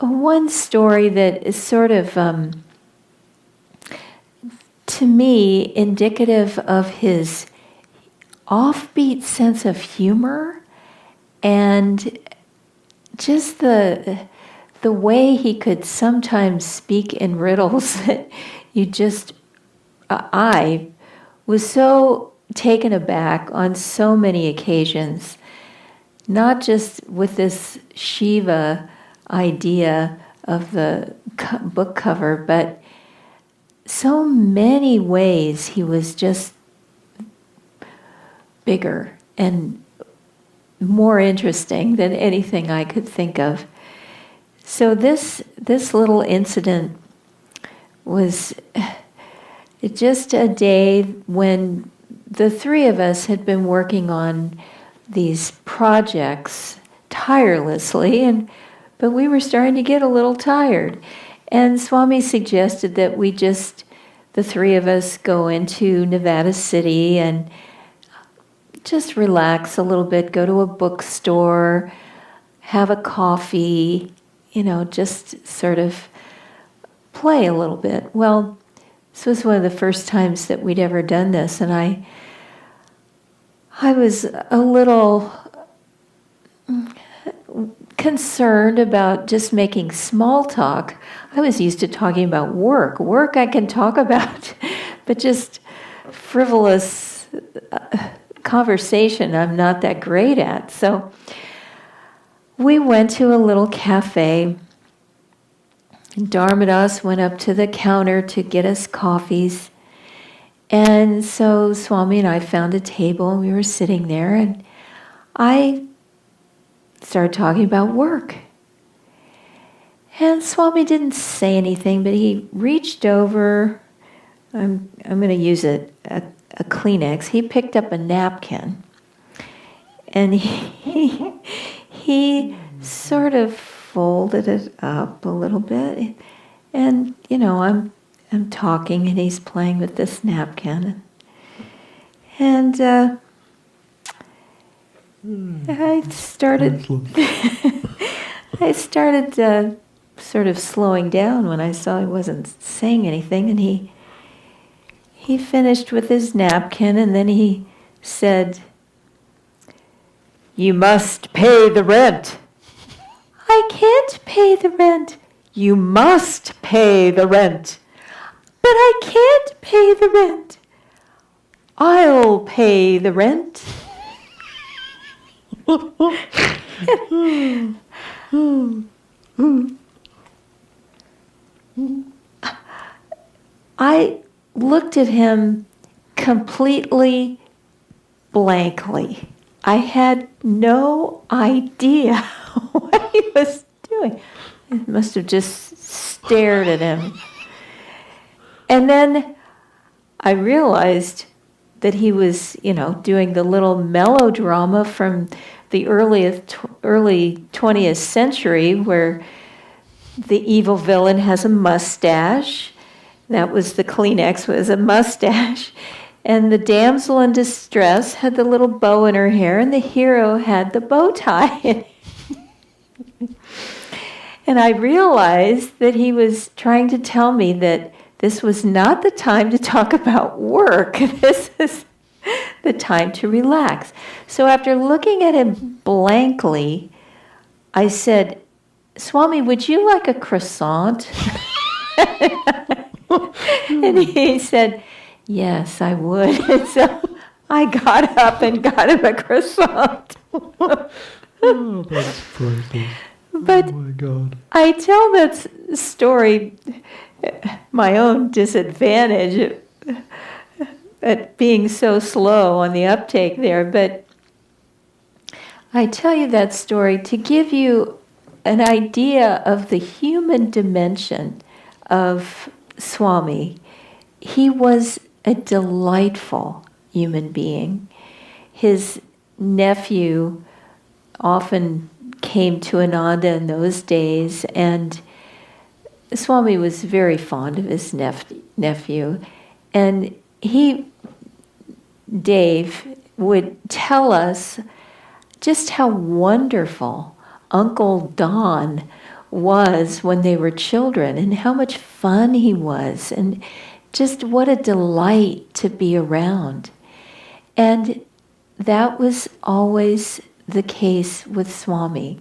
one story that is sort of, to me, indicative of his offbeat sense of humor and just the way he could sometimes speak in riddles that you just, I was so taken aback on so many occasions, not just with this Shiva idea of the book cover, but so many ways he was just bigger and more interesting than anything I could think of. So this little incident was just a day when the three of us had been working on these projects tirelessly, but we were starting to get a little tired. And Swami suggested that the three of us go into Nevada City and just relax a little bit, go to a bookstore, have a coffee, just sort of play a little bit. Well, this was one of the first times that we'd ever done this, and I was a little concerned about just making small talk. I was used to talking about work. Work I can talk about, but just frivolous conversation I'm not that great at. So we went to a little cafe. Dharmadas went up to the counter to get us coffees. And so Swami and I found a table, and we were sitting there, and I started talking about work. And Swami didn't say anything, but he reached over, I'm going to use a Kleenex. He picked up a napkin, and he sort of folded it up a little bit, and I'm talking, and he's playing with this napkin, and I started sort of slowing down when I saw he wasn't saying anything, and he finished with his napkin, and then he said, "You must pay the rent." "I can't pay the rent." "You must pay the rent." "But I can't pay the rent." "I'll pay the rent." I looked at him completely blankly. I had no idea what he was doing. I must have just stared at him. And then I realized that he was, doing the little melodrama from the early 20th century where the evil villain has a mustache. That was the Kleenex, was a mustache. And the damsel in distress had the little bow in her hair, and the hero had the bow tie. And I realized that he was trying to tell me that this was not the time to talk about work. This is the time to relax. So after looking at him blankly, I said, "Swami, would you like a croissant?" And he said, "Yes, I would." And so I got up and got him a croissant. Oh, that's frightening. But oh my God. I tell that story, my own disadvantage at being so slow on the uptake there, but I tell you that story to give you an idea of the human dimension of Swami. He was a delightful human being. His nephew often came to Ananda in those days, and Swami was very fond of his nephew. And Dave, would tell us just how wonderful Uncle Don was when they were children, and how much fun he was, and just what a delight to be around. And that was always the case with Swami.